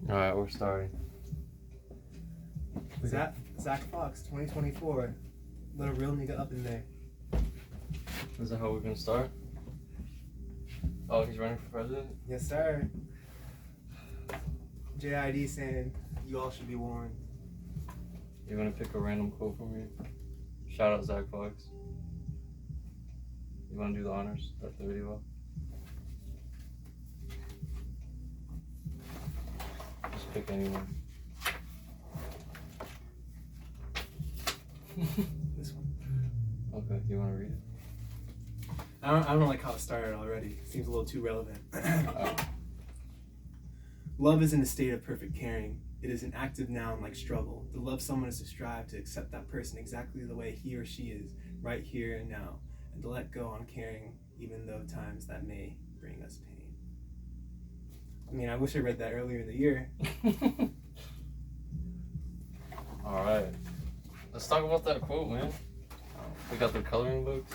Alright, we're starting. Zach Fox, 2024. Let a real nigga up in there. Is that how we're gonna start? Oh, he's running for president? Yes, sir. JID saying, you all should be warned. You wanna pick a random quote for me? Shout out Zach Fox. You wanna do the honors? Start the video off? Just pick anyone. This one. Okay, you wanna read it? I don't like how it started already. Seems a little too relevant. Love isn't a state of perfect caring. It is an active noun like struggle. To love someone is to strive to accept that person exactly the way he or she is, right here and now, and to let go on caring, even though times that may bring us pain. I mean, I wish I read that earlier in the year. Alright. Let's talk about that quote, man. We got the coloring books.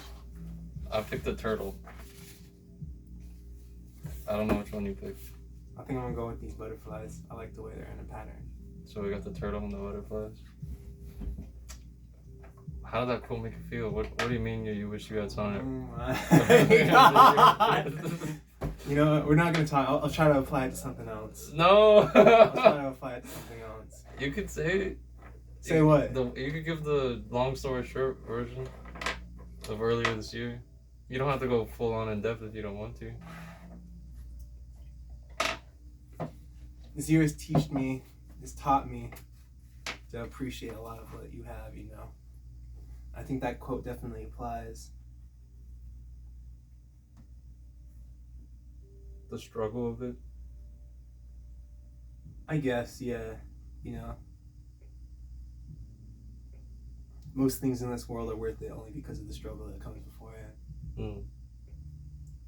I picked a turtle. I don't know which one you picked. I think I'm gonna go with these butterflies. I like the way they're in a pattern. So we got the turtle and the butterflies. How did that quote make you feel? What do you mean you wish you had sung it? You know what? We're not gonna talk. I'll try to apply it to something else. No! I'll try to apply it to something else. You could say... Say what? You could give the long story short version of earlier this year. You don't have to go full on in depth if you don't want to. This year has taught me to appreciate a lot of what you have, you know. I think that quote definitely applies. The struggle of it. I guess, yeah, you know. Most things in this world are worth it only because of the struggle that comes beforehand.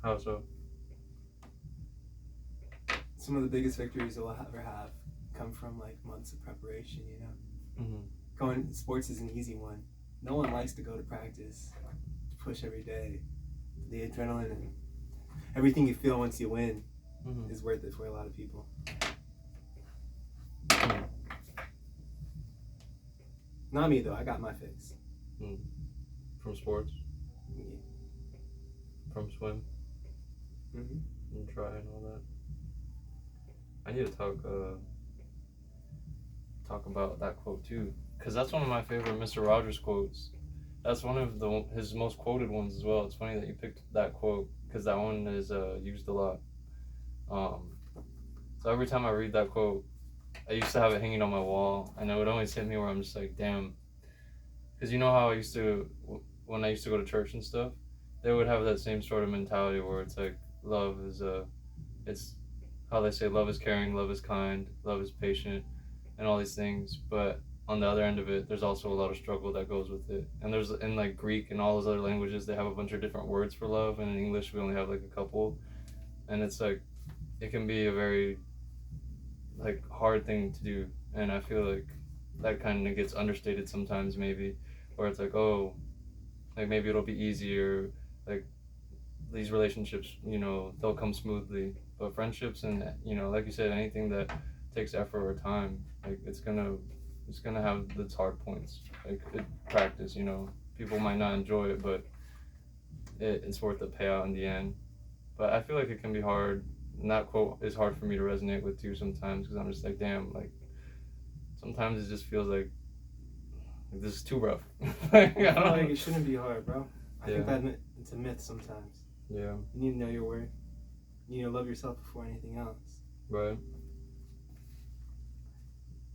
How so? Some of the biggest victories we'll ever have come from like months of preparation, you know. Going sports is an easy one. No one likes to go to practice, to push every day. The adrenaline and everything you feel once you win is worth it for a lot of people. Not me though. I got my fix. From sports? Yeah. From swim? And try and all that. I need to talk about that quote too, because that's one of my favorite Mr. Rogers quotes. That's one of his most quoted ones as well. It's funny that you picked that quote because that one is used a lot. So every time I read that quote, I used to have it hanging on my wall, and it would always hit me where I'm just like, damn. Because you know how I used to, when I used to go to church and stuff, they would have that same sort of mentality where it's like love is it's how they say love is caring, love is kind, love is patient, and all these things. But on the other end of it, there's also a lot of struggle that goes with it. And there's in like Greek and all those other languages, they have a bunch of different words for love, and in English we only have like a couple. And it's like it can be a very like hard thing to do, and I feel like that kind of gets understated sometimes, maybe, where it's like, oh, like maybe it'll be easier, like these relationships, you know, they'll come smoothly. But friendships and, you know, like you said, anything that takes effort or time, like it's gonna have its hard points. Like practice, you know, people might not enjoy it, but it's worth the payout in the end. But I feel like it can be hard, and that quote is hard for me to resonate with too sometimes, because I'm just like, damn, like sometimes it just feels like this is too rough. I feel like it shouldn't be hard, bro. I think that it's a myth sometimes. Yeah. You need to know your worth. You need to love yourself before anything else. Right.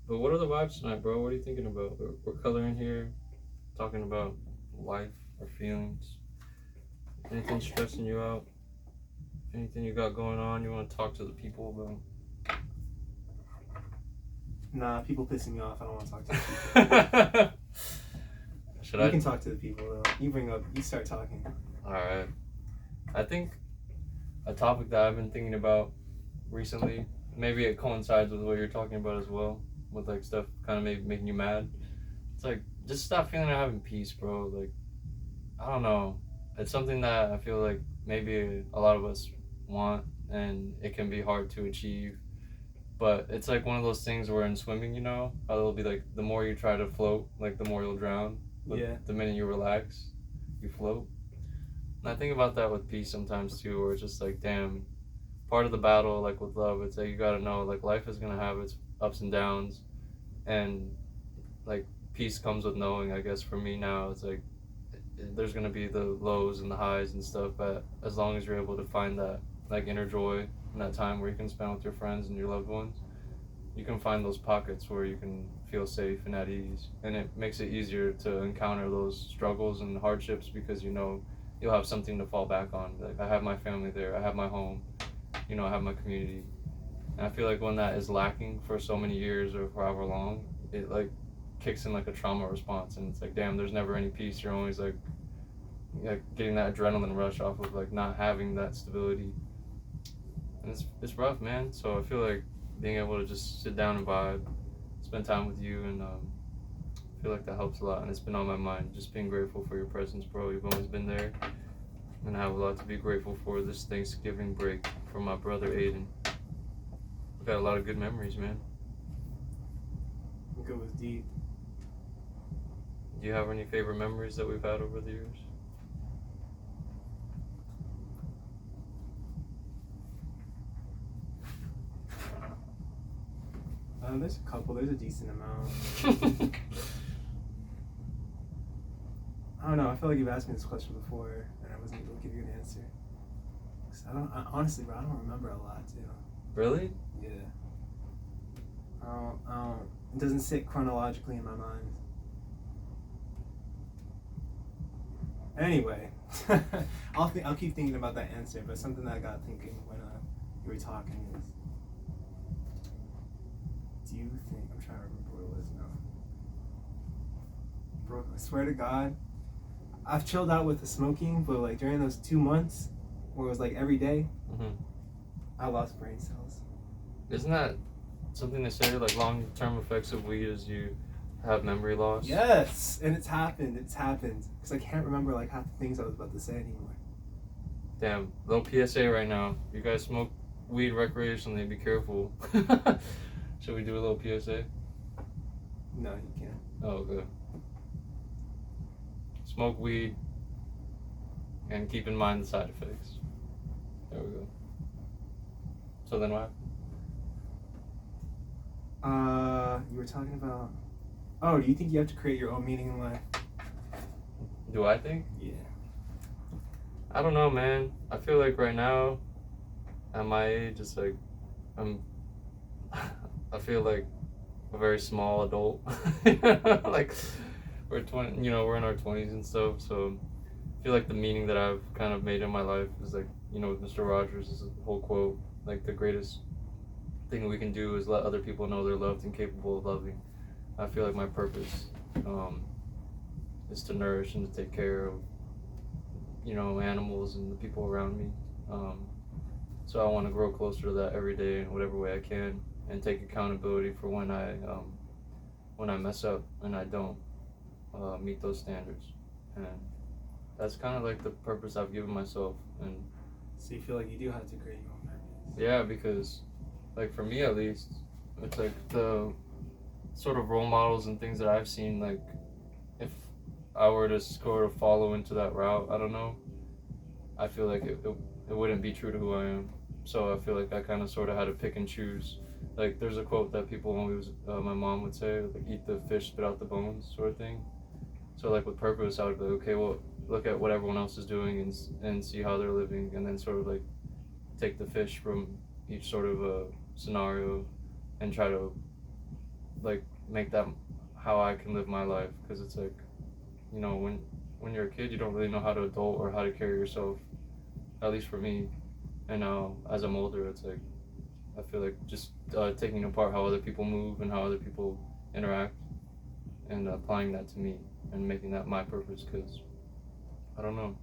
But what are the vibes tonight, bro? What are you thinking about? We're coloring here, talking about life or feelings. Anything stressing you out? Anything you got going on you want to talk to the people about? Nah, people pissing me off. I don't want to talk to the people. You can talk to the people though. You start talking. Alright. I think a topic that I've been thinking about recently, maybe it coincides with what you're talking about as well, with like stuff kind of maybe making you mad. It's like, just stop feeling like having peace, bro. Like, I don't know. It's something that I feel like maybe a lot of us want, and it can be hard to achieve. But it's like one of those things where in swimming, how it'll be like the more you try to float, like the more you'll drown. But Yeah. the minute you relax, you float. And I think about that with peace sometimes too, where it's just like, damn, part of the battle, like with love, it's like you gotta know, like life is gonna have its ups and downs, and like peace comes with knowing. I guess for me now, it's like there's gonna be the lows and the highs and stuff, but as long as you're able to find that like inner joy and that time where you can spend with your friends and your loved ones, you can find those pockets where you can feel safe and at ease, and it makes it easier to encounter those struggles and hardships because you'll have something to fall back on. Like I have my family there, I have my home, I have my community, and I feel like when that is lacking for so many years or for however long, it like kicks in like a trauma response, and it's like, damn, there's never any peace. You're always like getting that adrenaline rush off of like not having that stability, and it's rough, man. So I feel like being able to just sit down and vibe, spend time with you, and I feel like that helps a lot. And it's been on my mind, just being grateful for your presence, bro. You've always been there, and I have a lot to be grateful for this Thanksgiving break from my brother Aidan. We got a lot of good memories, man. I think it was deep. Do you have any favorite memories that we've had over the years? There's a couple. There's a decent amount. I don't know. I feel like you've asked me this question before, and I wasn't able to give you an answer. 'Cause honestly, bro, I don't remember a lot too. Really? Yeah. It doesn't sit chronologically in my mind. Anyway, I'll keep thinking about that answer. But something that I got thinking when you were talking is, do you think I'm trying to remember what it was now? Bro, I swear to God, I've chilled out with the smoking, but like during those 2 months where it was like every day, I lost brain cells. Isn't that something they say, like long-term effects of weed is you have memory loss? Yes, and it's happened. Because I can't remember like half the things I was about to say anymore. Damn, little PSA right now. You guys smoke weed recreationally, be careful. Should we do a little PSA? No, you can't. Oh, okay. Smoke weed and keep in mind the side effects. There we go. So then what? You were talking about. Oh, do you think you have to create your own meaning in life? Do I think? Yeah. I don't know, man. I feel like right now, at my age, it's like I feel like a very small adult. Like we're 20, we're in our 20s and stuff. So I feel like the meaning that I've kind of made in my life is like, with Mr. Rogers, is a whole quote, like the greatest thing we can do is let other people know they're loved and capable of loving. I feel like my purpose is to nourish and to take care of, animals and the people around me. So I want to grow closer to that every day in whatever way I can, and take accountability for when I mess up and I don't meet those standards. And that's kind of like the purpose I've given myself. And So you feel like you do have to create your own purpose? yeah, because like for me at least, it's like the sort of role models and things that I've seen, like if I were to sort of follow into that route, I don't know, I feel like it wouldn't be true to who I am. So I feel like I kind of sort of had to pick and choose. Like there's a quote that people always, my mom would say, like eat the fish, spit out the bones, sort of thing. So like with purpose, I would be like, okay, well, look at what everyone else is doing and see how they're living, and then sort of like take the fish from each sort of scenario and try to like make that how I can live my life. Because it's like, when you're a kid, you don't really know how to adult or how to carry yourself, at least for me. And now as I'm older, it's like I feel like just taking apart how other people move and how other people interact, and applying that to me and making that my purpose. Because I don't know,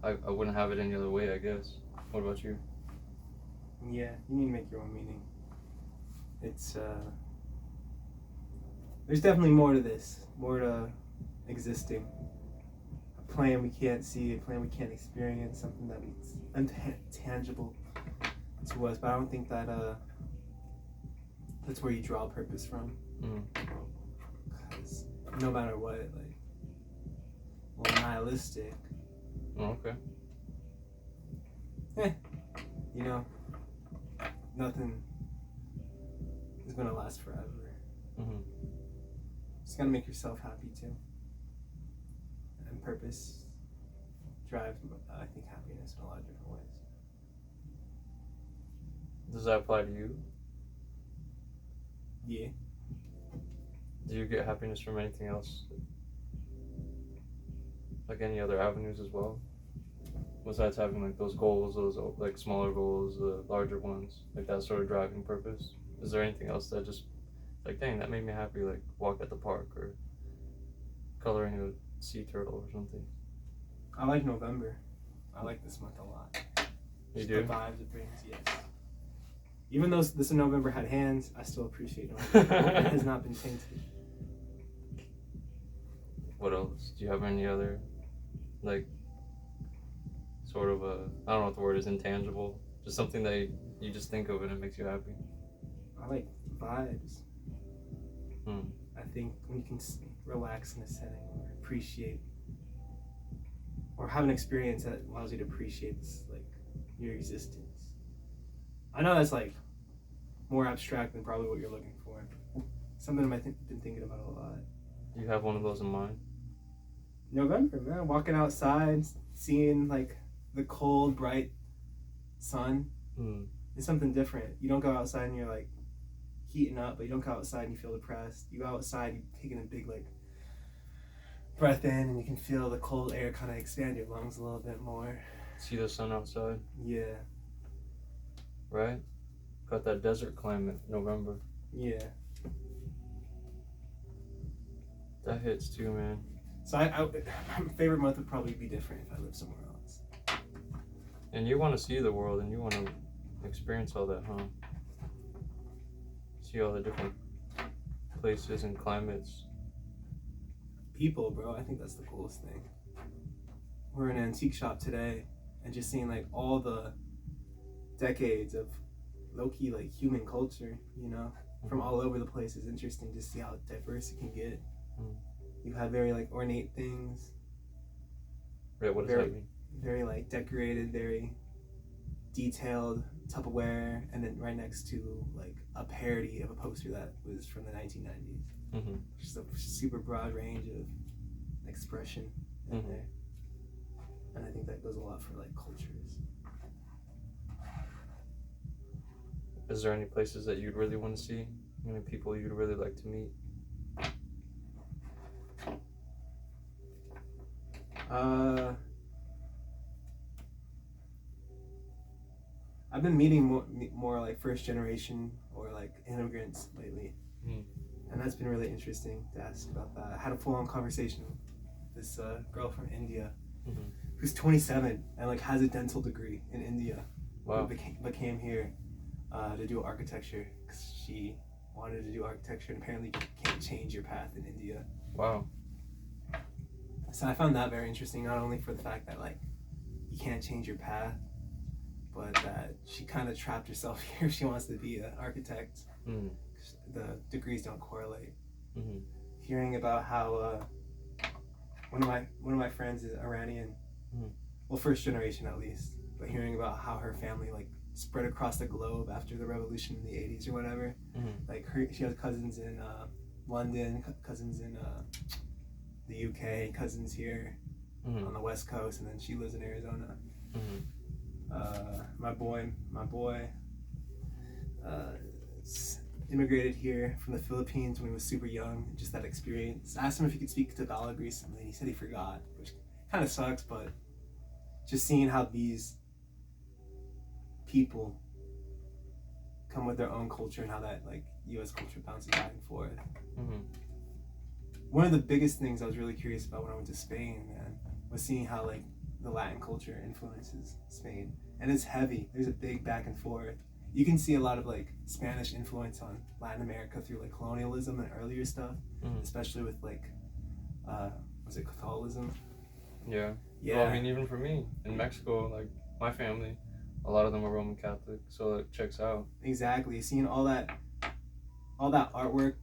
I wouldn't have it any other way, I guess. What about you? Yeah, you need to make your own meaning. It's there's definitely more to this, more to existing. A plan we can't see, a plan we can't experience, something that is intangible to us. But I don't think that That's where you draw purpose from. Mm. Because no matter what, like, well, nihilistic. Oh, okay. You know, nothing is gonna last forever. Mm-hmm. Just gotta make yourself happy too. And purpose drives, I think, happiness in a lot of different ways. Does that apply to you? Yeah. Do you get happiness from anything else? Like any other avenues as well? Besides having like those goals, those like smaller goals, the larger ones, like that sort of driving purpose. Is there anything else that just like, dang, that made me happy, like walk at the park or coloring a sea turtle or something? I like November. I like this month a lot. You Just do? the vibes it brings, yes. Even though this November had hands, I still appreciate November. It has not been tainted. What else? Do you have any other, like, sort of a, I don't know what the word is, intangible? Just something that you just think of and it makes you happy? I like vibes. Hmm. I think when you can relax in a setting or appreciate or have an experience that allows you to appreciate like your existence. I know that's like more abstract than probably what you're looking for. Something I've been thinking about a lot. Do you have one of those in mind? November, man, walking outside, seeing like the cold, bright sun. It's something different. You don't go outside and you're like heating up, but you don't go outside and you feel depressed. You go outside, you taking a big like breath in, and you can feel the cold air kind of expand your lungs a little bit more. See the sun outside? Yeah. Right? Got that desert climate, November. Yeah. That hits too, man. So my favorite month would probably be different if I lived somewhere else. And you want to see the world and you want to experience all that, huh? See all the different places and climates. People, bro, I think that's the coolest thing. We're in an antique shop today and just seeing like all the decades of low-key like human culture, you know, from all over the place is interesting to see how diverse it can get. You have very like ornate things. Right, what does that mean? Very like decorated, very detailed Tupperware, and then right next to like a parody of a poster that was from the 1990s. Mm-hmm. Just a super broad range of expression in there. And I think that goes a lot for like cultures. Is there any places that you'd really want to see? Any people you'd really like to meet? I've been meeting more like first generation or like immigrants lately. And that's been really interesting to ask about that. I had a full-on conversation with this girl from India who's 27 and like has a dental degree in India. Wow. But came here to do architecture because she wanted to do architecture, and apparently you can't change your path in India. Wow. So I found that very interesting, not only for the fact that like you can't change your path, but that she kind of trapped herself here. She wants to be an architect. The degrees don't correlate. Hearing about how one of my friends is Iranian, well, first generation at least, but hearing about how her family like spread across the globe after the revolution in the 80s or whatever. Like she has cousins in London, cousins in the UK, cousins here on the West Coast, and then she lives in Arizona. My boy immigrated here from the Philippines when he was super young. Just that experience. I asked him if he could speak Tagalog recently, and he said he forgot, which kind of sucks, but just seeing how these people come with their own culture and how that like U.S. culture bounces back and forth. One of the biggest things I was really curious about when I went to Spain, man, was seeing how like the Latin culture influences Spain, and it's heavy. There's a big back and forth. You can see a lot of like Spanish influence on Latin America through like colonialism and earlier stuff, especially with like was it Catholicism? Yeah. Well, I mean, even for me in Mexico, like my family, a lot of them are Roman Catholic, so it checks out. Exactly. Seeing all that all that artwork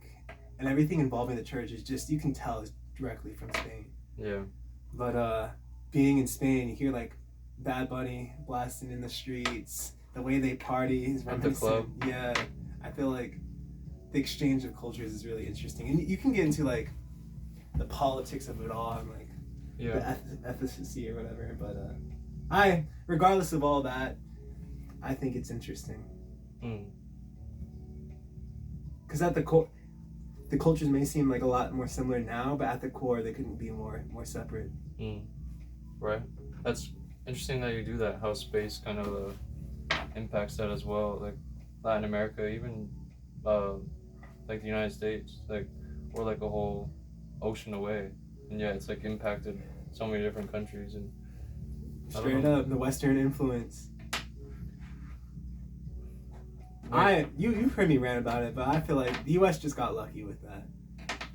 and everything involving the church is just, you can tell it's directly from Spain. Yeah. But being in Spain, you hear like Bad Bunny blasting in the streets, the way they party is At the club. reminiscent. Yeah, I feel like the exchange of cultures is really interesting, and you can get into like the politics of it all and like Yeah. the ethnicity or whatever. But regardless of all that, I think it's interesting Mm. because at the core, the cultures may seem like a lot more similar now, but at the core, they couldn't be more separate. Mm. Right. That's interesting that you do that. How space kind of impacts that as well. Like Latin America, even like the United States, like we're like a whole ocean away, and yeah, it's like impacted so many different countries. And Straight up, the Western influence. You've heard me rant about it, but I feel like the U.S. just got lucky with that.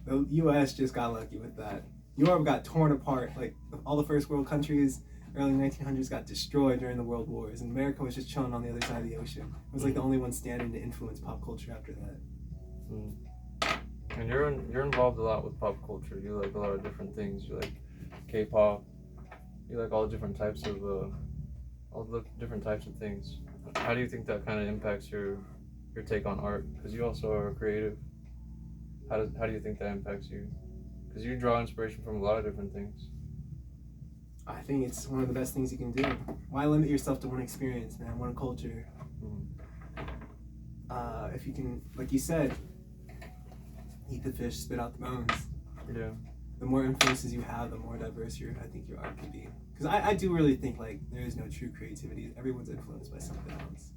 The U.S. just got lucky with that. Europe got torn apart. Like all the first world countries, early 1900s got destroyed during the world wars, and America was just chilling on the other side of the ocean. It was like the only one standing to influence pop culture after that. Mm. And you're involved a lot with pop culture. You like a lot of different things. You like K-pop. You like all different types of things. How do you think that kind of impacts your take on art? Because you also are creative. How do you think that impacts you? Because you draw inspiration from a lot of different things. I think it's one of the best things you can do. Why limit yourself to one experience, man? One culture. Mm. If you can, like you said, eat the fish, spit out the bones. Yeah. The more influences you have, the more diverse I think your art can be. Because I do really think like there is no true creativity. Everyone's influenced by something else.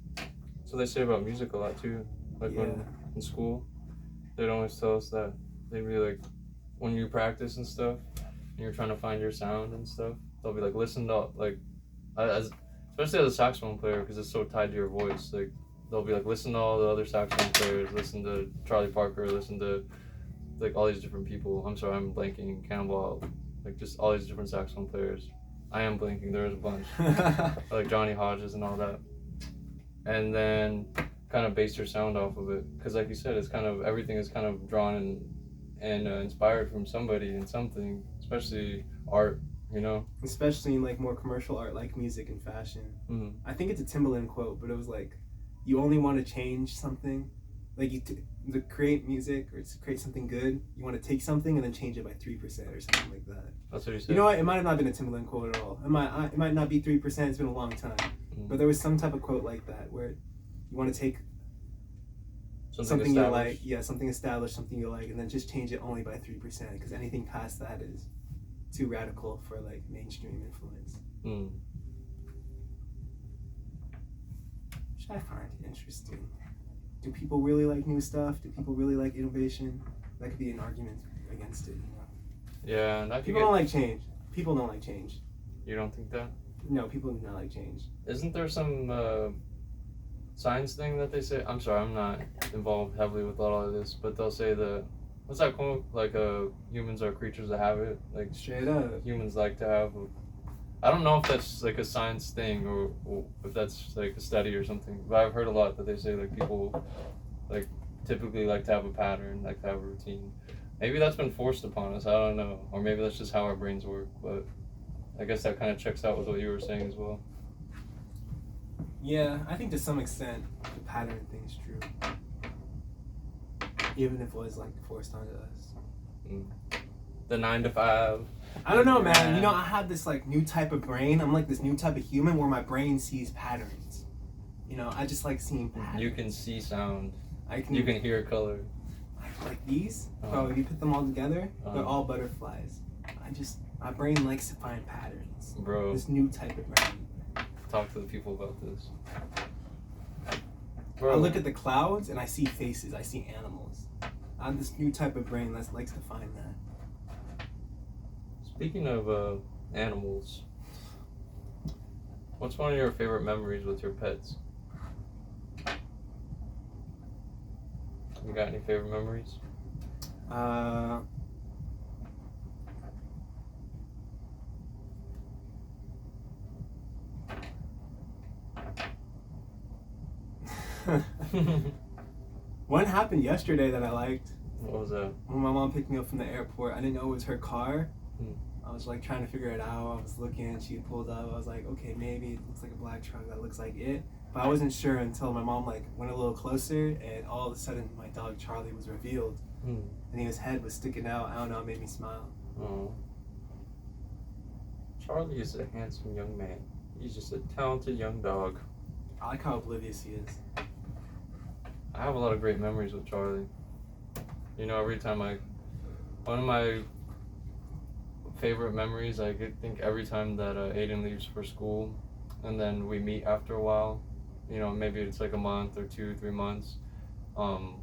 So they say about music a lot too. Like when in school, they'd always tell us that they'd be like, when you practice and stuff, and you're trying to find your sound and stuff, they'll be like, listen to like, especially as a saxophone player, because it's so tied to your voice. Like they'll be like, listen to all the other saxophone players, listen to Charlie Parker, listen to like all these different people. I'm sorry, I'm blanking. Cannonball, like just all these different saxophone players. I am blanking. There's a bunch, like Johnny Hodges and all that. And then kind of base your sound off of it, because like you said, it's kind of everything is kind of drawn and inspired from somebody and something, especially art. You know, especially in like more commercial art like music and fashion. Mm-hmm. I think it's a Timbaland quote, but it was like, you only want to change something, like to create music or to create something good, you want to take something and then change it by 3% or something like that. That's what you said. You know what? It might have not been a Timbaland quote at all. It might not be 3%. It's been a long time, but there was some type of quote like that where you want to take something you like, something established, something you like, and then just change it only by 3%, because anything past that is too radical for like mainstream influence. Which I find interesting. Do people really like new stuff? Do people really like innovation? That could be an argument against it, you know? Yeah, and people don't like change. People don't like change. You don't think that? No, people do not like change. Isn't there some science thing that they say? I'm sorry, I'm not involved heavily with a lot of this, but they'll say what's that quote? Like, humans are creatures of habit. Like, straight up. Humans like to have. I don't know if that's like a science thing or if that's like a study or something, but I've heard a lot that they say like people like typically like to have a pattern, like to have a routine. Maybe that's been forced upon us. I don't know, or maybe that's just how our brains work. But I guess that kind of checks out with what you were saying as well. Yeah, I think to some extent the pattern thing's true, even if it was like forced onto us. The 9 to 5. I don't know, man. You know, I have this like new type of brain. I'm like this new type of human where my brain sees patterns. You know, I just like seeing patterns. You can see sound. You can hear color. Like these? Bro, if you put them all together, they're all butterflies. My brain likes to find patterns. Bro. This new type of brain. Talk to the people about this. Bro. I look at the clouds and I see faces. I see animals. I have this new type of brain that likes to find that. Speaking of animals, what's one of your favorite memories with your pets? You got any favorite memories? One happened yesterday that I liked. What was that? When my mom picked me up from the airport, I didn't know it was her car. Hmm. I was like trying to figure it out. I was looking, she pulled up. I was like, okay, maybe it looks like a black truck. That looks like it. But I wasn't sure until my mom like went a little closer, and all of a sudden my dog Charlie was revealed, and his head was sticking out. I don't know, it made me smile. Oh. Charlie is a handsome young man. He's just a talented young dog. I like how oblivious he is. I have a lot of great memories with Charlie. You know, every time one of my favorite memories, I think every time that Aidan leaves for school, and then we meet after a while, you know, maybe it's like a month or 2, 3 months.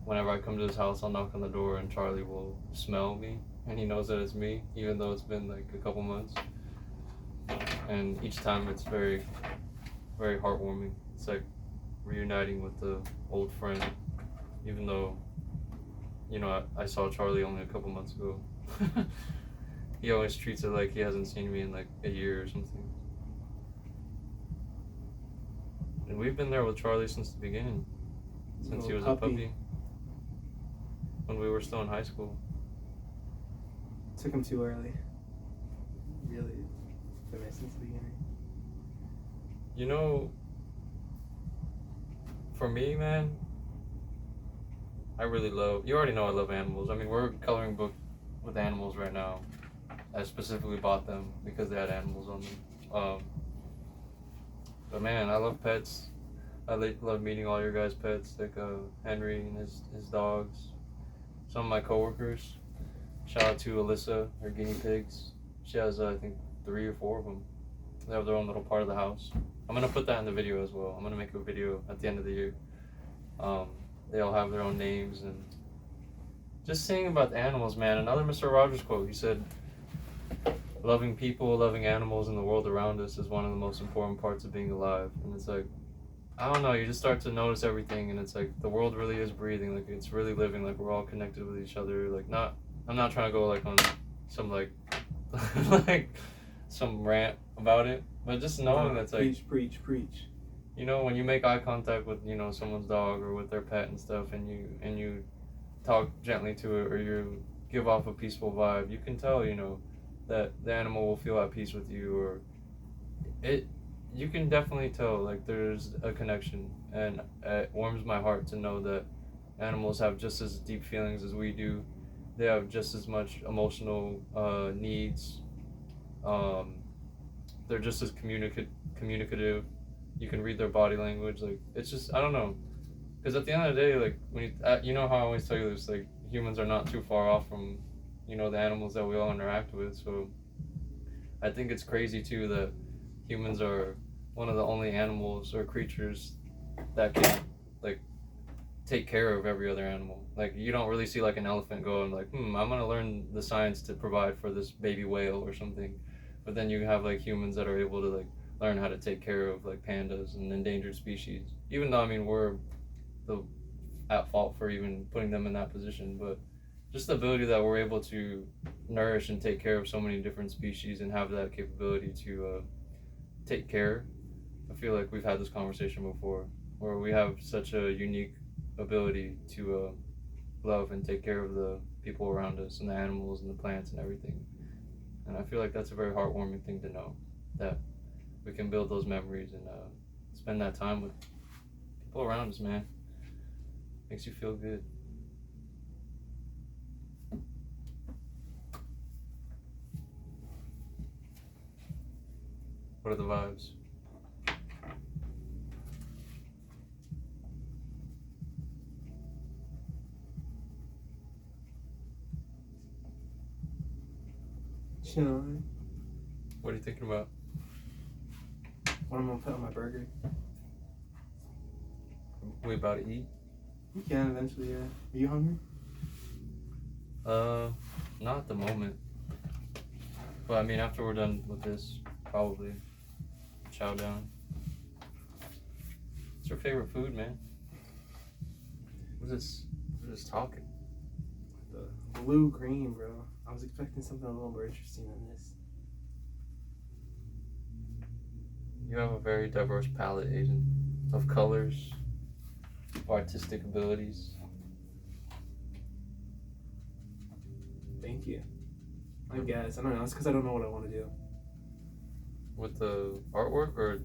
Whenever I come to his house, I'll knock on the door and Charlie will smell me, and he knows that it's me, even though it's been like a couple months. And each time it's very, very heartwarming. It's like reuniting with the old friend, even though, you know, I saw Charlie only a couple months ago. He always treats it like he hasn't seen me in like a year or something. And we've been there with Charlie since the beginning, since he was a puppy, when we were still in high school. Took him too early. Really, been there since the beginning. You know, for me, man, I really love, you already know I love animals. I mean, we're coloring book with animals right now. I specifically bought them because they had animals on them. But man, I love pets. I love meeting all your guys' pets, like Henry and his dogs. Some of my coworkers. Shout out to Alyssa, her guinea pigs. She has, I think, 3 or 4 of them. They have their own little part of the house. I'm gonna put that in the video as well. I'm gonna make a video at the end of the year. They all have their own names, and just saying about the animals, man. Another Mr. Rogers quote. He said, "Loving people, loving animals, and the world around us is one of the most important parts of being alive." And it's like, I don't know. You just start to notice everything, and it's like the world really is breathing. Like it's really living. Like we're all connected with each other. Like not. I'm not trying to go like on some like like some rant about it, but just knowing that's like preach. You know, when you make eye contact with, you know, someone's dog or with their pet and stuff, and you talk gently to it, or you give off a peaceful vibe, you can tell, you know, that the animal will feel at peace with you, or you can definitely tell like there's a connection, and it warms my heart to know that animals have just as deep feelings as we do. They have just as much emotional needs. They're just as communicative. You can read their body language. Like it's just, I don't know, because at the end of the day, like when you know how I always tell you this, like humans are not too far off from, you know, the animals that we all interact with. So I think it's crazy too that humans are one of the only animals or creatures that can like take care of every other animal. Like you don't really see like an elephant going like, I'm gonna learn the science to provide for this baby whale or something. But then you have like humans that are able to like learn how to take care of like pandas and endangered species. Even though I mean we're at fault for even putting them in that position, but just the ability that we're able to nourish and take care of so many different species and have that capability to take care. I feel like we've had this conversation before, where we have such a unique ability to love and take care of the people around us and the animals and the plants and everything. And I feel like that's a very heartwarming thing to know, that we can build those memories and spend that time with people around us, man. Makes you feel good. What are the vibes? Chilling. What are you thinking about? What I'm gonna put on my burger. We about to eat? We can eventually, yeah. Are you hungry? Not at the moment. But I mean, after we're done with this, probably chow down. What's your favorite food, man? We're just talking. The blue-green, bro. I was expecting something a little more interesting than this. You have a very diverse palette, Aidan, of colors, of artistic abilities. Thank you. I guess. I don't know. It's because I don't know what I want to do. With the artwork or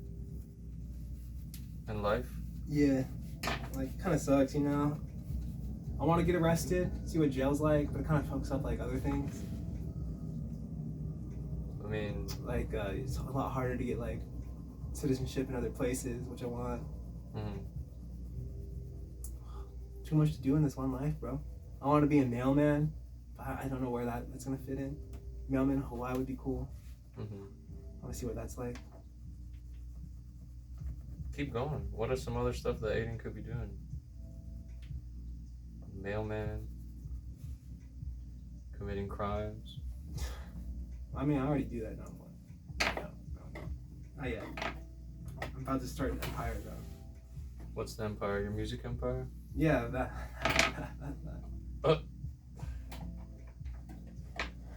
in life? Yeah. Like, it kind of sucks, you know? I want to get arrested, see what jail's like, but it kind of fucks up, like, other things. I mean, Like, it's a lot harder to get, like, citizenship in other places, which I want. mm, Too much to do in this one life, bro. I want to be a mailman, but I don't know where that's going to fit in. Mailman in Hawaii would be cool. mm-hmm. I want to see what that's like. Keep going. What are some other stuff that Aiden could be doing? Mailman, committing crimes. I mean, I already do that now, but no. Not yet. I'm about to start an empire, though. What's the empire? Your music empire? Yeah, that.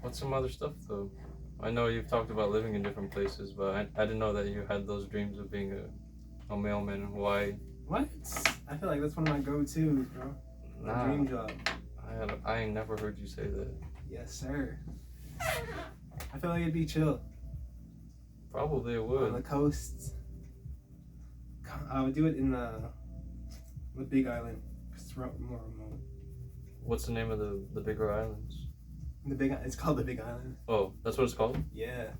What's some other stuff though? I know you've talked about living in different places, but I didn't know that you had those dreams of being a mailman in Hawaii. What? I feel like that's one of my go-tos, bro. My dream job. I ain't never heard you say that. Yes, sir. I feel like it'd be chill. Probably it On would. the coast. I would do it in the Big Island. 'Cause it's more remote. What's the name of the bigger islands? It's called the Big Island. Oh, that's what it's called? Yeah.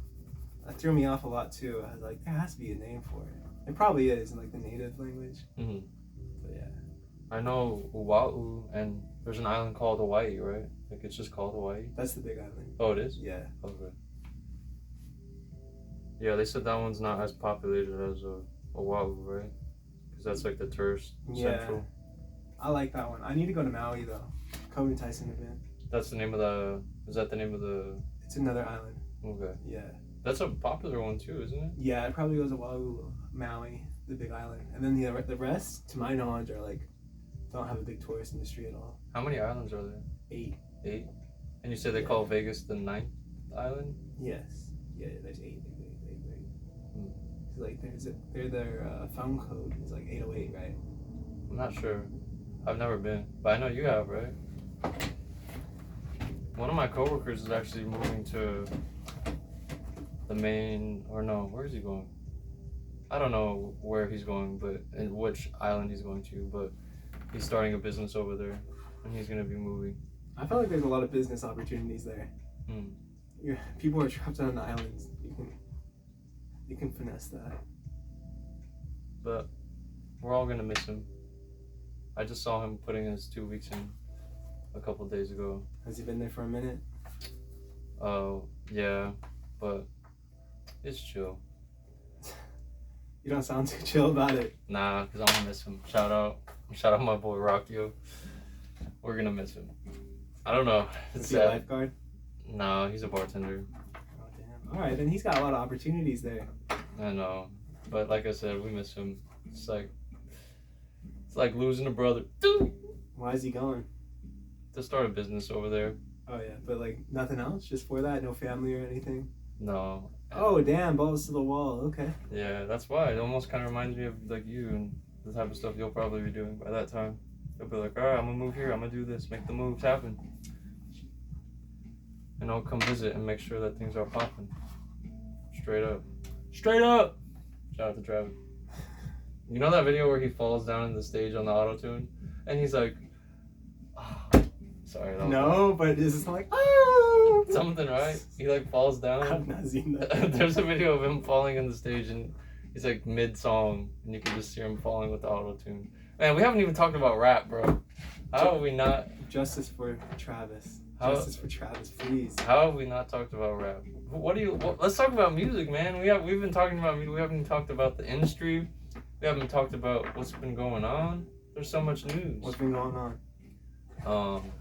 That threw me off a lot too. I was like, there has to be a name for it. It probably is in like the native language. Mm-hmm. But yeah. I know Oahu, and there's an island called Hawaii, right? Like it's just called Hawaii? That's the Big Island. Oh, it is? Yeah. Okay. Yeah, they said that one's not as populated as Oahu, right? Because that's like the tourist central. I like that one. I need to go to Maui though. Kobe and Tyson have been. That's the name of the... Is that the name of the... It's another island. Okay. Yeah. That's a popular one too, isn't it? Yeah, it probably goes Oahu, Maui, the Big Island, and then the rest, to my knowledge, are like don't have a big tourist industry at all. How many islands are there? 8. 8? And you said they call Vegas the 9th island? Yes. Yeah, there's 8. Hmm. So like their phone code is like 808, right? I'm not sure. I've never been, but I know you have, right? One of my coworkers is actually moving to the main, or no, where is he going? I don't know where he's going, but and which island he's going to, but he's starting a business over there, and he's gonna be moving. I feel like there's a lot of business opportunities there. Hmm. People are trapped on the islands. You can finesse that. But we're all gonna miss him. I just saw him putting his 2 weeks in a couple days ago. Has he been there for a minute? Yeah, but it's chill. You don't sound too chill about it. Nah, because I'm gonna miss him. Shout out my boy Rockio. We're gonna miss him. I don't know. Is he a lifeguard? No, he's a bartender. Oh damn. Alright, then he's got a lot of opportunities there. I know. But like I said, we miss him. It's like losing a brother. Why is he going? To start a business over there. Oh yeah, but like nothing else? Just for that? No family or anything? No. Oh damn, balls to the wall. Okay. Yeah, that's why. It almost kind of reminds me of like you and the type of stuff you'll probably be doing by that time. You'll be like, alright, I'm gonna move here, I'm gonna do this, make the moves happen. And I'll come visit and make sure that things are popping. Straight up. Straight up! Shout out to Travis. You know that video where he falls down in the stage on the auto-tune? And he's like, oh, sorry. That was no, but it's just like, oh! Something, right? He like falls down. I've not seen that. There's a video of him falling in the stage and he's like mid-song and you can just hear him falling with the auto-tune. Man, we haven't even talked about rap, bro. How have we not? Justice for Travis. Justice for Travis, please. How have we not talked about rap? Let's talk about music, man. We've been talking about music. We haven't talked about the industry. We haven't talked about what's been going on. There's so much news. What's been going on?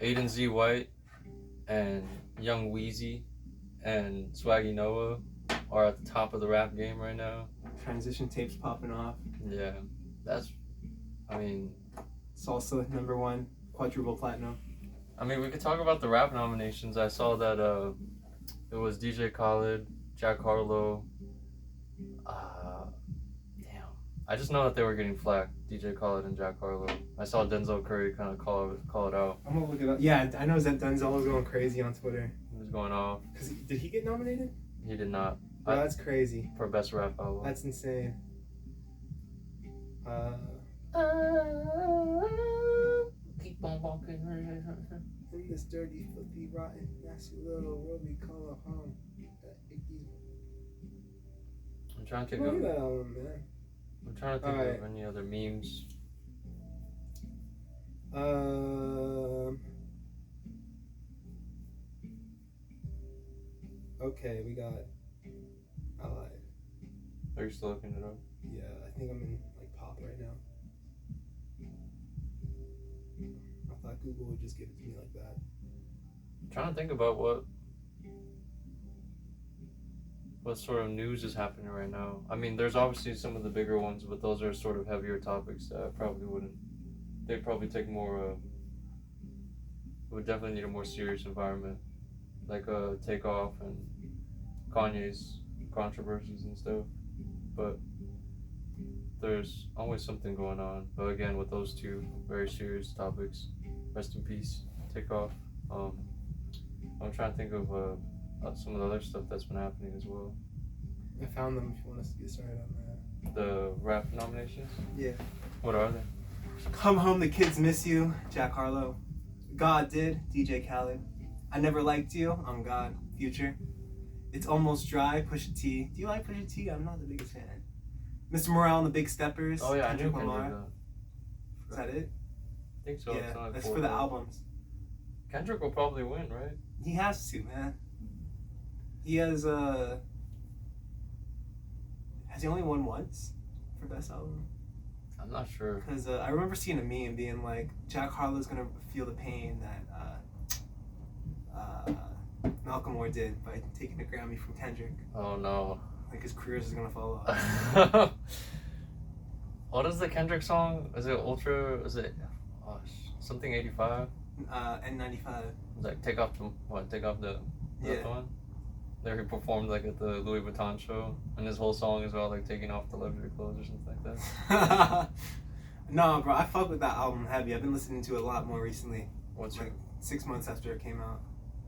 Aidan Z. White and Young Wheezy and Swaggy Noah are at the top of the rap game right now. Transition tapes popping off. Yeah, Salsa #1, quadruple platinum. I mean, we could talk about the rap nominations. I saw that it was DJ Khaled, Jack Harlow, I just know that they were getting flack, DJ Khaled and Jack Harlow. I saw Denzel Curry kind of call it out. I'm gonna look it up. Yeah, I know that Denzel was going crazy on Twitter. He was going off. Cause did he get nominated? He did not. Bro, that's crazy. For best rap album. That's insane. Keep on walking. In this dirty, filthy, rotten, nasty little world we call a home. I'm trying to think Look of. at that album, man. I'm trying to think Alright. of any other memes. Okay, we got. I lied. Are you still looking it up? Yeah, I think I'm in like pop right now. I thought Google would just give it to me like that. I'm trying to think about what sort of news is happening right now. I mean, there's obviously some of the bigger ones, but those are sort of heavier topics that I probably wouldn't. They'd probably take more. Would definitely need a more serious environment, like Takeoff and Kanye's controversies and stuff. But there's always something going on. But again, with those two very serious topics, rest in peace, Takeoff. I'm trying to think of some of the other stuff that's been happening as well. I found them if you want us to get started on that. The rap nominations? Yeah. What are they? Come Home, the Kids Miss You, Jack Harlow. God Did, DJ Khaled. I Never Liked You, on God, Future. It's Almost Dry, Pusha T. Do you like Pusha T? I'm not the biggest fan. Mr. Morale and the Big Steppers. Oh yeah, Kendrick I knew Lamar. Kendrick. Is that it? I think so. Yeah, like that's 4 for the votes. albums. Kendrick will probably win, right? He has to, man. He has he only won once for best album? I'm not sure. Because I remember seeing a meme being like, Jack Harlow's gonna feel the pain that Malcolm Moore did by taking a Grammy from Kendrick. Oh no. Like his career is gonna fall off. What is the Kendrick song? Is it Ultra? Is it something 85? N95. It's like take off the left one. There he performed like at the Louis Vuitton show, and his whole song is about like taking off the luxury clothes or something like that. No, bro, I fuck with that album heavy. I've been listening to it a lot more recently. What's like 6 months after it came out.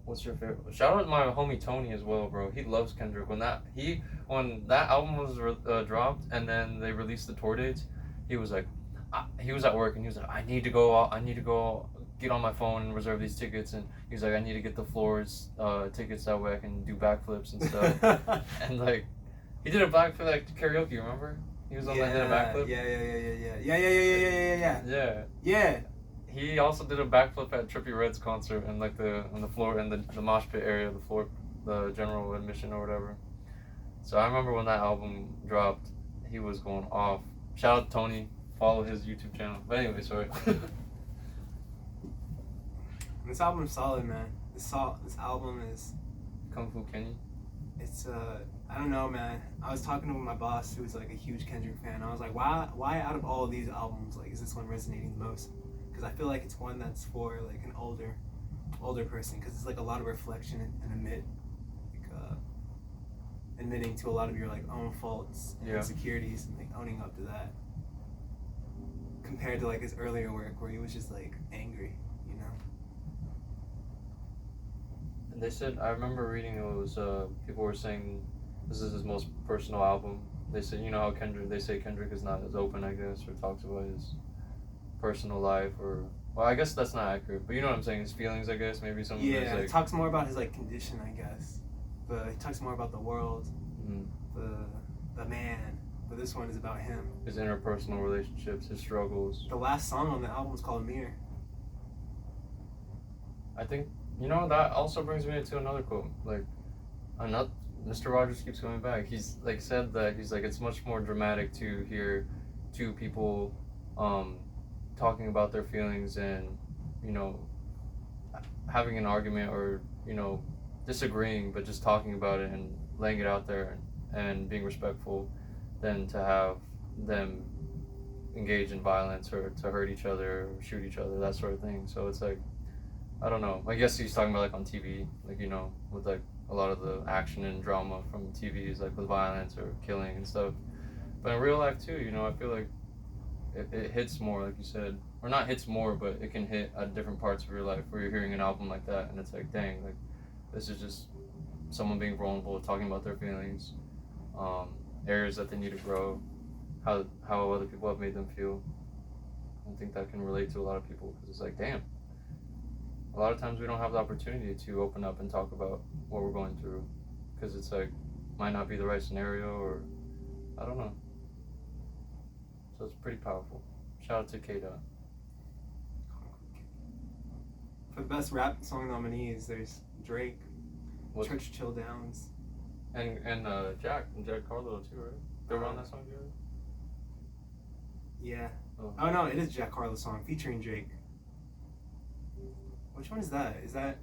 What's your favorite? Shout out to my homie Tony as well, bro. He loves Kendrick. When that album was dropped, and then they released the tour dates, he was like, he was at work and he was like, I need to go get on my phone and reserve these tickets, and he was like, I need to get the floors tickets that way I can do backflips and stuff. And like, he did a backflip like karaoke. Remember? He was on that did a backflip. Yeah. Yeah. He also did a backflip at Trippie Redd's concert and like on the floor in the mosh pit area, the general admission or whatever. So I remember when that album dropped, he was going off. Shout out to Tony. Follow his YouTube channel. But anyway, sorry. This album's solid, man. This album is Kung Fu Kenny. It's I don't know, man. I was talking to my boss who's like a huge Kendrick fan. I was like, why out of all of these albums, like, is this one resonating the most? Because I feel like it's one that's for like an older person, because it's like a lot of reflection and admitting to a lot of your like own faults and insecurities and like owning up to that. Compared to like his earlier work where he was just like angry, you know. And they said, I remember reading it was people were saying this is his most personal album. They said, you know how they say Kendrick is not as open, I guess, or talks about his personal life, or well, I guess that's not accurate, but you know what I'm saying, his feelings, I guess, maybe some of his, like, it talks more about his like condition, I guess, but he talks more about the world, the man, but this one is about him, his interpersonal relationships, his struggles. The last song on the album is called Mirror. I think, you know, that also brings me to another quote, like, Mr. Rogers keeps coming back. He's like said that he's like, it's much more dramatic to hear two people talking about their feelings and, you know, having an argument or, you know, disagreeing, but just talking about it and laying it out there and being respectful, than to have them engage in violence or to hurt each other or shoot each other, that sort of thing. So it's like, I don't know. I guess he's talking about like on TV, like, you know, with like a lot of the action and drama from TV is like with violence or killing and stuff. But in real life too, you know, I feel like it hits more, like you said, or not hits more, but it can hit at different parts of your life where you're hearing an album like that, and it's like, dang, like this is just someone being vulnerable, talking about their feelings, um, areas that they need to grow, how other people have made them feel. I think that can relate to a lot of people because it's like, damn, a lot of times we don't have the opportunity to open up and talk about what we're going through because it's like might not be the right scenario or I don't know. So it's pretty powerful. Shout out to K Dot. For the best rap song nominees, there's Drake, What's Church Chill Downs, and Jack Harlow too, right? They were on that song together. Yeah. Oh no, it is Jack Harlow's song featuring Drake. Which one is that? Is that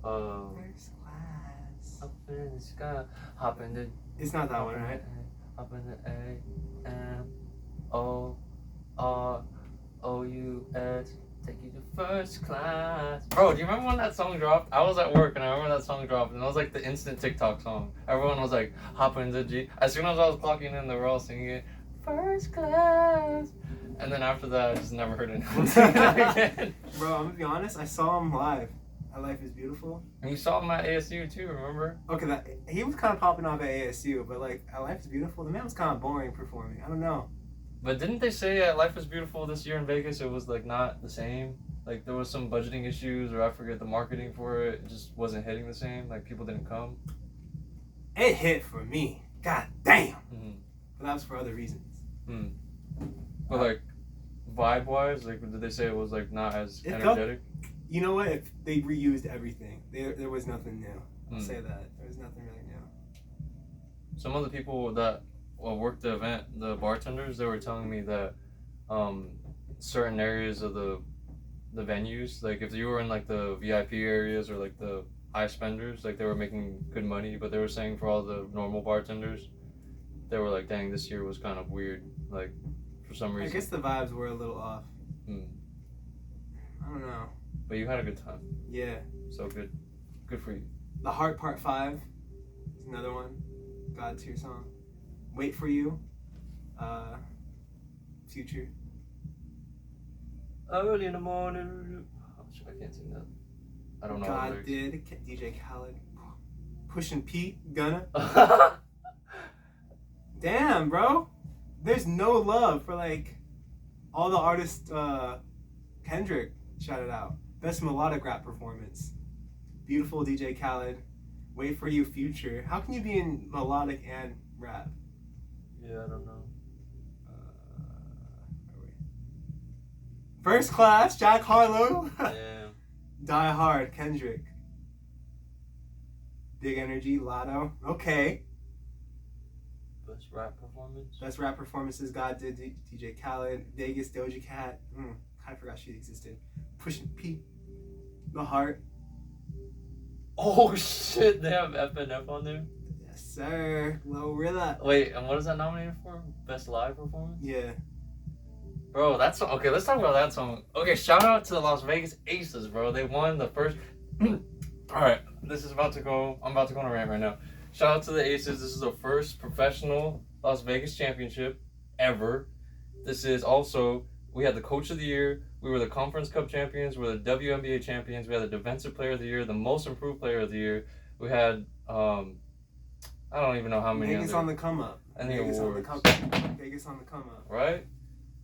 First Class? Up in the sky, hop in the. It's not that one, right? Up in the AMOROUS, take you to first class. Bro, do you remember when that song dropped? I was at work and I remember that song dropped, and it was like the instant TikTok song. Everyone was like, hop in the G. As soon as I was clocking in, they were all singing it, first class. And then after that, I just never heard anyone sing it again. Bro, I'm gonna be honest, I saw him live at Life is Beautiful. And you saw him at ASU too, remember? Okay, he was kind of popping off at ASU, but like at Life is Beautiful, the man was kind of boring performing. I don't know. But didn't they say at Life is Beautiful this year in Vegas it was like not the same? Like there was some budgeting issues or I forget the marketing for it. It just wasn't hitting the same. Like people didn't come. It hit for me. God damn. Mm-hmm. But that was for other reasons. But like vibe wise, like did they say it was like not as energetic? You know what? If they reused everything, there was nothing new. I'll say that. There was nothing really new. Some of the people that worked the event, the bartenders, they were telling me that certain areas of the venues, like if you were in like the VIP areas or like the high spenders, like they were making good money, but they were saying for all the normal bartenders, they were like, dang, this year was kind of weird, like for some reason. I guess the vibes were a little off. I don't know. But you had a good time. Yeah. So good for you. The Heart Part 5 is another one. God tier song. Wait for You. Future. Early in the morning. Oh, shit, I can't sing that. I don't know. God did. DJ Khaled. Pushing Pete. Gunna. Damn, bro. There's no love for like all the artists. Kendrick shouted out. Best melodic rap performance. Beautiful DJ Khaled. Wait for You, Future. How can you be in melodic and rap? Yeah, I don't know. First Class, Jack Harlow. Yeah. Die Hard, Kendrick. Big Energy, Lotto. Okay. Best rap performance? Best rap performances, God did. DJ Khaled. Vegas, Doja Cat. I forgot she existed. Pushing Pete. The Heart. Oh shit, they have FNF on there? Yes, sir. Glorilla. Wait, and what is that nominated for? Best live performance? Yeah. Bro, that song. Okay, let's talk about that song. Okay, shout out to the Las Vegas Aces, bro. They won the first. Alright, this is about to go. I'm about to go on a rant right now. Shout out to the Aces. This is the first professional Las Vegas championship ever. This is also. We had the Coach of the Year. We were the Conference Cup champions. We were the WNBA champions. We had the Defensive Player of the Year, the Most Improved Player of the Year. We had, I don't even know how many. Vegas on the come up. And the awards. Vegas on the come up. Right?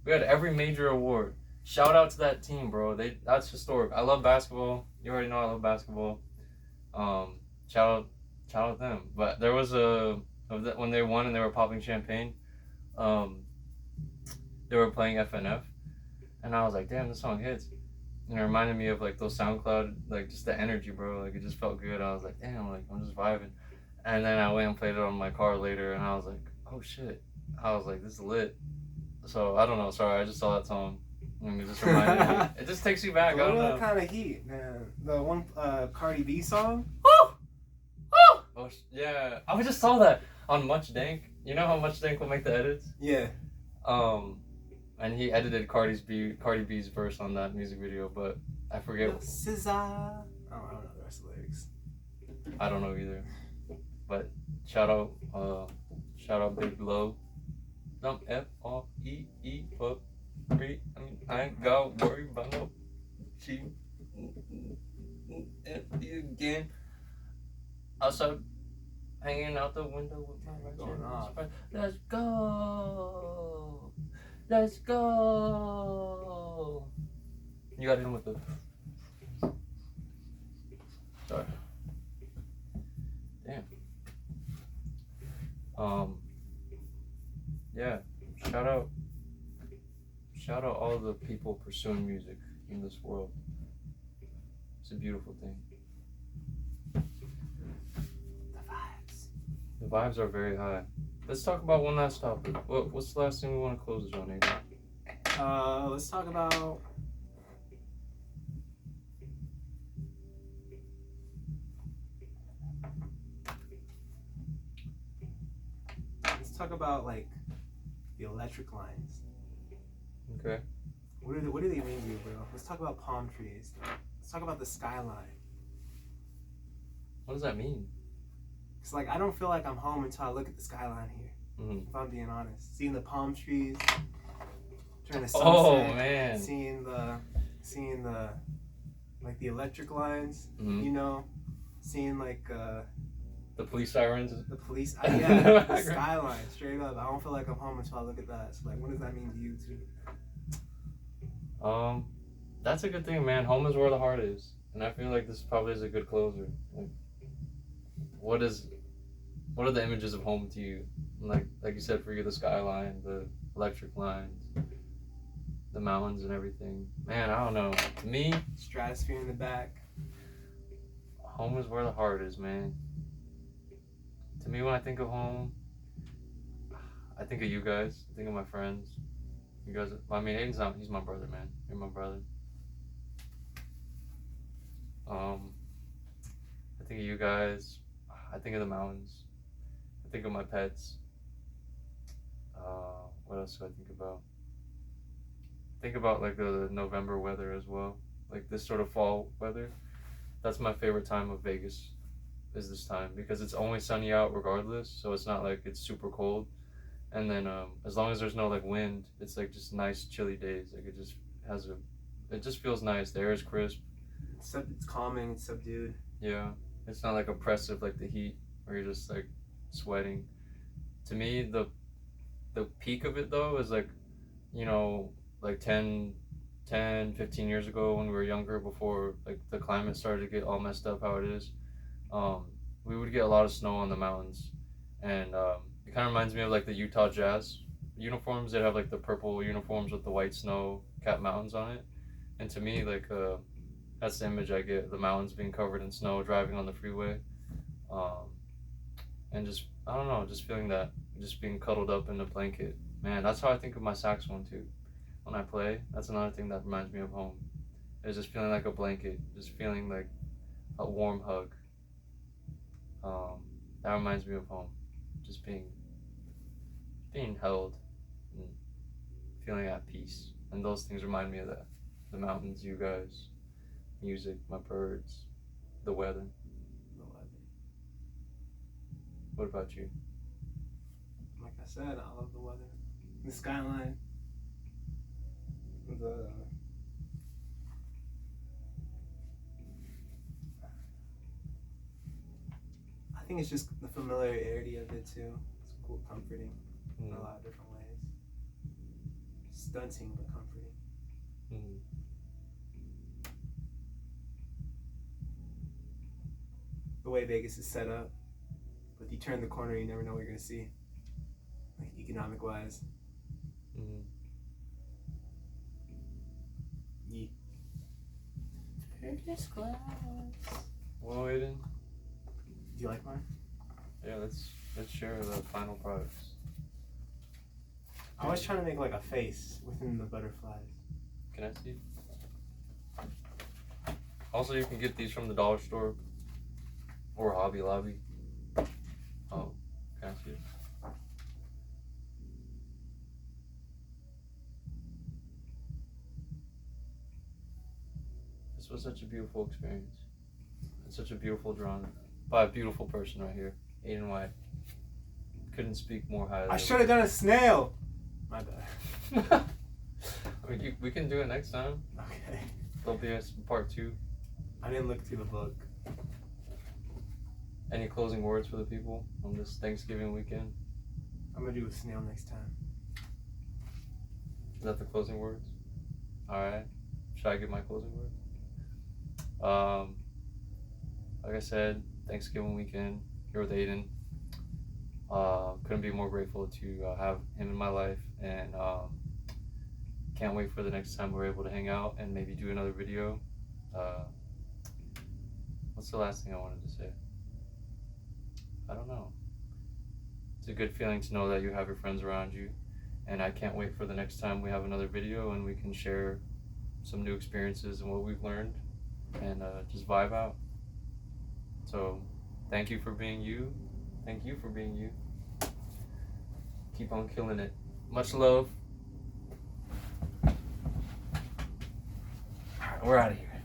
We had every major award. Shout out to that team, bro. That's historic. I love basketball. You already know I love basketball. Shout out them. But there was when they won and they were popping champagne, they were playing FNF. And I was like, damn, this song hits. And it reminded me of like those SoundCloud, like just the energy, bro. Like it just felt good. I was like, damn, like I'm just vibing. And then I went and played it on my car later, and I was like, oh shit. I was like, this is lit. So I don't know. Sorry, I just saw that song, and it just reminded me. It just takes you back. I don't know. Kind of heat, man. The one Cardi B song. Woo! Woo! Oh yeah, I just saw that on Much Dank. You know how Much Dank will make the edits? Yeah. And he edited Cardi B's verse on that music video, but I forget. SZA. I don't know the rest of the lyrics. I don't know either. But shout out Big Low. I'm F-R-E-E for free. I mean, I ain't got to worry about no cheap again. Outside, hanging out the window with my Going off. Let's go. Let's go. You got him with the. Sorry. Damn. Yeah. Shout out all the people pursuing music in this world. It's a beautiful thing. The vibes are very high. Let's talk about one last topic. What's the last thing we want to close this on, Aidan? Let's talk about. Let's talk about like the electric lines. Okay. What do they mean to you, bro? Let's talk about palm trees. Let's talk about the skyline. What does that mean? Cause like I don't feel like I'm home until I look at the skyline here. Mm-hmm. If I'm being honest, seeing the palm trees, during the Oh sunset, man. seeing the like the electric lines, Mm-hmm. you know, seeing like The police sirens. the police, yeah, the skyline straight up. I don't feel like I'm home until I look at that. So like, what does that mean to you too? That's a good thing, man. Home is where the heart is, and I feel like this probably is a good closer. Like, what are the images of home to you? Like you said, for you, the skyline, the electric lines, the mountains, and everything. Man, I don't know. To me, Stratosphere in the back. home is where the heart is, man. To me, when I think of home, I think of you guys. I think of my friends. You guys. I mean, Aiden's not. He's my brother, man. You're my brother. I think of you guys. I think of the mountains. I think of my pets. What else do I think about? Think about like the November weather as well. Like this sort of fall weather. That's my favorite time of Vegas. Is this time because it's only sunny out regardless, so it's not like it's super cold. And then as long as there's no like wind, it's like just nice chilly days. Like it just feels nice. The air is crisp. It's calming. It's subdued. Yeah, it's not like oppressive like the heat where you're just like sweating. To me, the peak of it though is like, you know, like 10, 15 years ago when we were younger, before like the climate started to get all messed up how it is. We would get a lot of snow on the mountains, and it kind of reminds me of like the Utah Jazz uniforms. They have like the purple uniforms with the white snow capped mountains on it, and to me, like that's the image I get: the mountains being covered in snow, driving on the freeway, and just I don't know, just feeling that, just being cuddled up in a blanket. Man, that's how I think of my saxophone too. When I play, that's another thing that reminds me of home. It's just feeling like a blanket, just feeling like a warm hug. That reminds me of home, just being held and feeling at peace. And those things remind me of that. The mountains, you guys, music, my birds, the weather. What about you? Like I said, I love the weather, the skyline, I think it's just the familiarity of it too. It's cool, comforting in a lot of different ways. Stunting but comforting. The way Vegas is set up, but you turn the corner, you never know what you're gonna see, like economic wise. Yeet. First class. Well, Aiden. Do you like mine? Yeah, let's share the final products. I was trying to make like a face within the butterflies. Can I see? Also, you can get these from the dollar store or Hobby Lobby. Oh, can I see it? This was such a beautiful experience. It's such a beautiful drawing by a beautiful person right here, Aidan White. Couldn't speak more highly. I should have done a snail. My bad. We can do it next time. Okay. There'll be a part 2. I didn't look through the book. Any closing words for the people on this Thanksgiving weekend? I'm gonna do a snail next time. Is that the closing words? Alright. Should I give my closing words? Like I said, Thanksgiving weekend here with Aidan. Couldn't be more grateful to have him in my life, and can't wait for the next time we're able to hang out and maybe do another video. What's the last thing I wanted to say? I don't know. It's a good feeling to know that you have your friends around you, and I can't wait for the next time we have another video and we can share some new experiences and what we've learned, and just vibe out. So thank you for being you. Thank you for being you. Keep on killing it. Much love. Alright, we're out of here.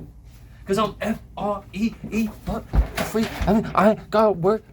Cause I'm F-R-E-E, but free. I got work.